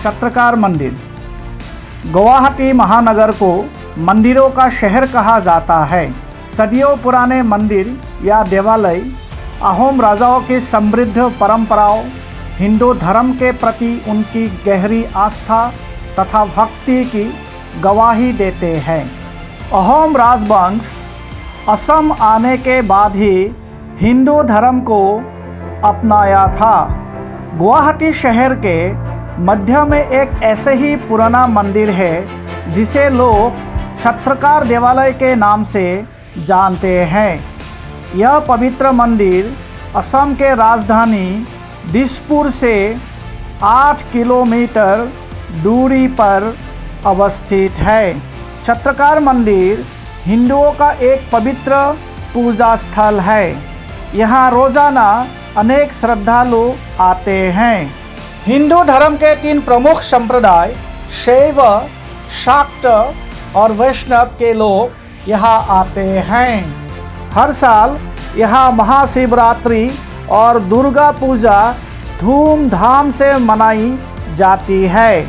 चत्रकार मंदिर। गुवाहाटी महानगर को मंदिरों का शहर कहा जाता है। सदियों पुराने मंदिर या देवालय अहोम राजाओं की समृद्ध परंपराओं, हिंदू धर्म के प्रति उनकी गहरी आस्था तथा भक्ति की गवाही देते हैं। अहोम राजवंश असम आने के बाद ही हिंदू धर्म को अपनाया था। गुवाहाटी शहर के मध्य में एक ऐसे ही पुराना मंदिर है जिसे लोग चत्रकार देवालय के नाम से जानते हैं। यह पवित्र मंदिर असम के राजधानी दिसपुर से 8 किलोमीटर दूरी पर अवस्थित है। चत्रकार मंदिर हिंदुओं का एक पवित्र पूजा स्थल है। यहाँ रोजाना अनेक श्रद्धालु आते हैं। हिंदू धर्म के 3 प्रमुख संप्रदाय शैव, शाक्त और वैष्णव के लोग यहाँ आते हैं। हर साल यहाँ महाशिवरात्रि और दुर्गा पूजा धूमधाम से मनाई जाती है।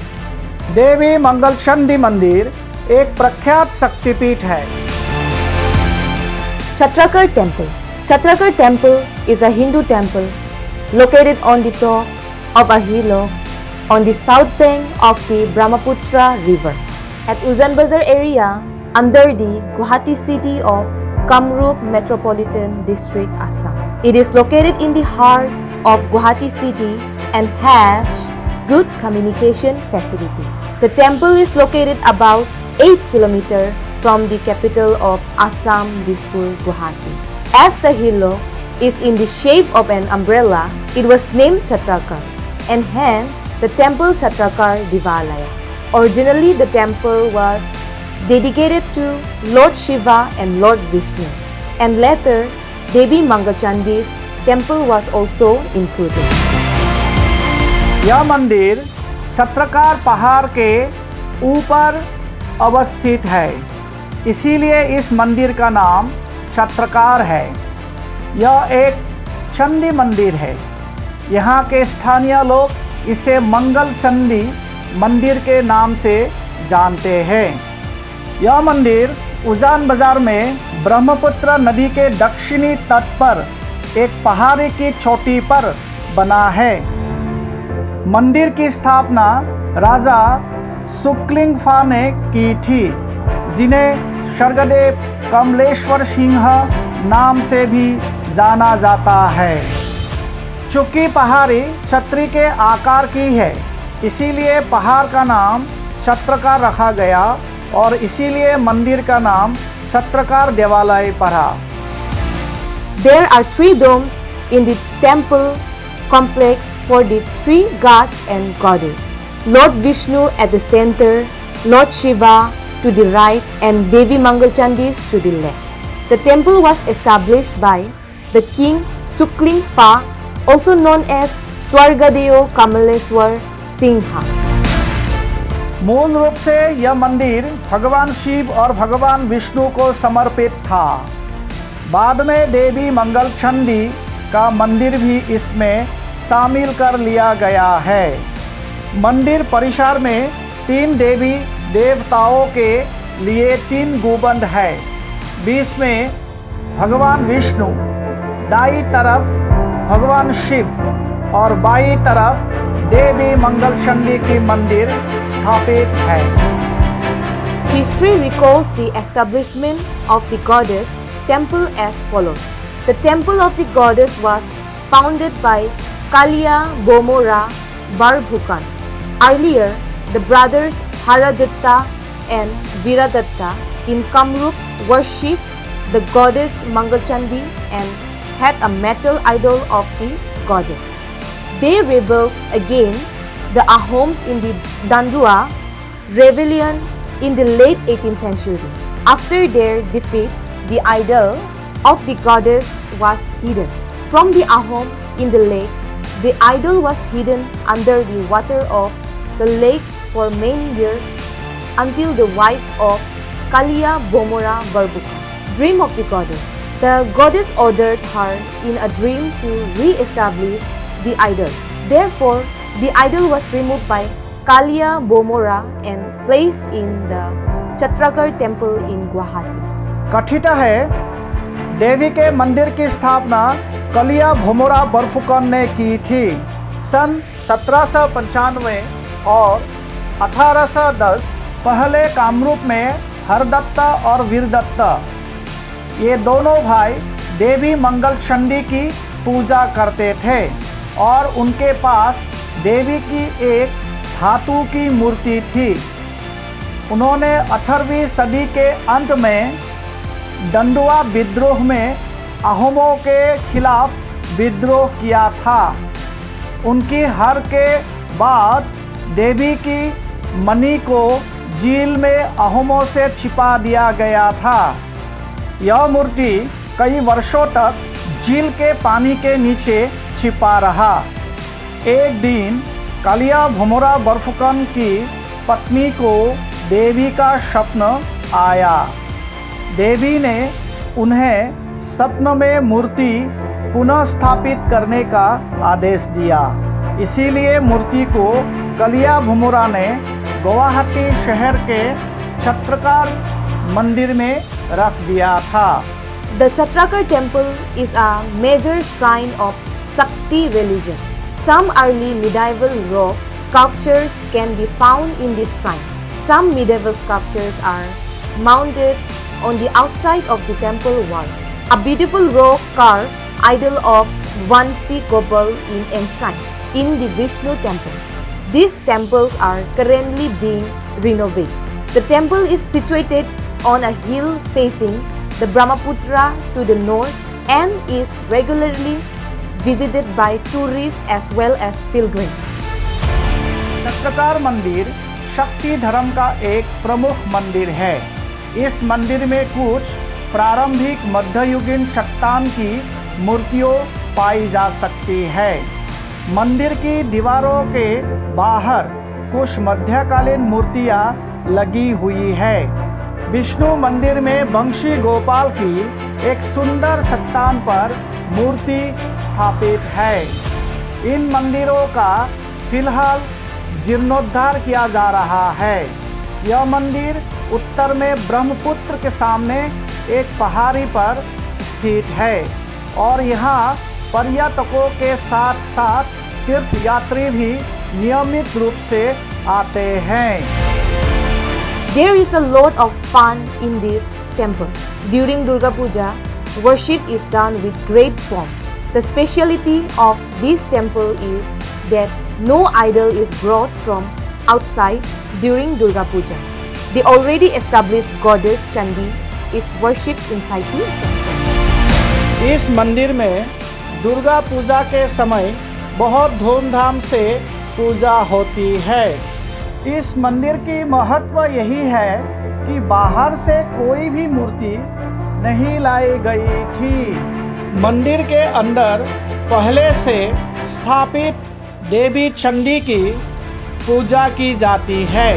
देवी मंगलचंडी मंदिर एक प्रख्यात शक्तिपीठ है। Chatrakar Temple. Chatrakar Temple is a Hindu temple located on the top of a hillock on the south bank of the Brahmaputra River at Ujan Bazar area under the Guwahati city of Kamrup Metropolitan District, Assam. It is located in the heart of Guwahati city and has good communication facilities. The temple is located about 8 km from the capital of Assam, Dispur, Guwahati. As the hillock is in the shape of an umbrella, it was named Chatrakar, and hence the temple Chatrakar Devalaya. Originally, the temple was dedicated to Lord Shiva and Lord Vishnu, and later Devi Mangalchandi's temple was also included. यह मंदिर चत्रकार पहाड़ के ऊपर अवस्थित है, इसीलिए इस मंदिर का नाम चत्रकार है। यह एक चंडी मंदिर है। यहाँ के स्थानीय लोग इसे मंगल चंडी मंदिर के नाम से जानते हैं। यह मंदिर उजान बाजार में ब्रह्मपुत्र नदी के दक्षिणी तट पर एक पहाड़ी की चोटी पर बना है। मंदिर की स्थापना राजा सुक्लिंगफा ने की थी, जिन्हें स्वर्गदेव कमलेश्वर सिंह नाम से भी जाना जाता है। चूँकि पहाड़ी छतरी के आकार की है, इसीलिए पहाड़ का नाम चत्रकार रखा गया और इसीलिए मंदिर का नाम चत्रकार देवालय पड़ा। There are 3 domes in the temple complex for the 3 gods and goddess. Lord Vishnu at the center, Lord Shiva to the right, and Devi Mangalchandis to the left. The temple was established by the king Suklingpa, also known as Swargadeo Kamaleshwar Singha. मूल रूप से यह मंदिर भगवान शिव और भगवान विष्णु को समर्पित था। बाद में देवी मंगलचंडी का मंदिर भी इसमें शामिल कर लिया गया है। मंदिर परिसर में 3 देवी देवताओं के लिए 3 गुंबद है। बीच में भगवान विष्णु, दाईं तरफ भगवान शिव और बाईं तरफ देवी मंगलचंडी की मंदिर स्थापित है। History recalls the establishment of the goddess temple as follows. The temple of the goddess was founded by Kalia Bomora Barbhukan. Earlier, the brothers Haradatta and Viradatta in Kamrup worshipped the goddess Mangalchandi and had a metal idol of the goddess. They rebelled against the Ahoms in the Dandua rebellion in the late 18th century. After their defeat, the idol of the goddess was hidden. From the Ahom in the lake, the idol was hidden under the water of the lake for many years until the wife of Kalia Bomora Barbuka dreamed of the goddess. The goddess ordered her in a dream to re-establish the idol. Therefore, the idol was removed by Kalia Bomora and placed in the Chatragarh temple in Guwahati. कथित है देवी के मंदिर की स्थापना कलिया भोमोरा बरफुकन ने की थी। सन 1795 और 1810 पहले कामरूप में हरदत्ता और वीरदत्ता ये दोनों भाई देवी मंगल चंडी की पूजा करते थे और उनके पास देवी की एक धातु की मूर्ति थी। उन्होंने 18वीं सदी के अंत में डंडुआ विद्रोह में अहोमों के खिलाफ विद्रोह किया था। उनकी हार के बाद देवी की मणि को झील में अहोमों से छिपा दिया गया था। यह मूर्ति कई वर्षों तक झील के पानी के नीचे छिपा रहा। एक दिन कालिया भोमोरा बरफुकन की पत्नी को देवी का स्वप्न आया। देवी ने उन्हें स्वप्न में मूर्ति पुनः स्थापित करने का आदेश दिया। इसीलिए मूर्ति को कालिया भोमोरा ने गुवाहाटी शहर के छत्रकार मंदिर में रख दिया था। The Chatragarh temple is a major shrine of Shakti religion. Some early medieval rock sculptures can be found in this shrine. Some medieval sculptures are mounted on the outside of the temple walls. A beautiful rock carved idol of Vansi Gopal is enshrined in the Vishnu temple. These temples are currently being renovated. The temple is situated on a hill facing the Brahmaputra to the north and is regularly visited by tourists as well as pilgrims. छत्रकार मंदिर शक्ति धर्म का एक प्रमुख मंदिर है। इस मंदिर में कुछ प्रारंभिक मध्ययुगीन चट्टान की मूर्तियों पाई जा सकती है। मंदिर की दीवारों के बाहर कुछ मध्यकालीन मूर्तियां लगी हुई है। विष्णु मंदिर में बंशी गोपाल की एक सुंदर चट्टान पर मूर्ति स्थापित है। इन मंदिरों का फिलहाल जीर्णोद्धार किया जा रहा है। यह मंदिर उत्तर में ब्रह्मपुत्र के सामने एक पहाड़ी पर स्थित है और यहाँ पर्यटकों के साथ साथ तीर्थयात्री भी नियमित रूप से आते हैं। There is a lot of fun in this temple. During Durga Puja, worship is done with great pomp. The speciality of this temple is that no idol is brought from outside during Durga Puja. The already established goddess Chandi is worshipped inside the temple. इस मंदिर में दुर्गा पूजा के समय बहुत धूमधाम से पूजा होती है। इस मंदिर की महत्व यही है कि बाहर से कोई भी मूर्ति नहीं लाई गई थी। मंदिर के अंदर पहले से स्थापित देवी चंडी की पूजा की जाती है।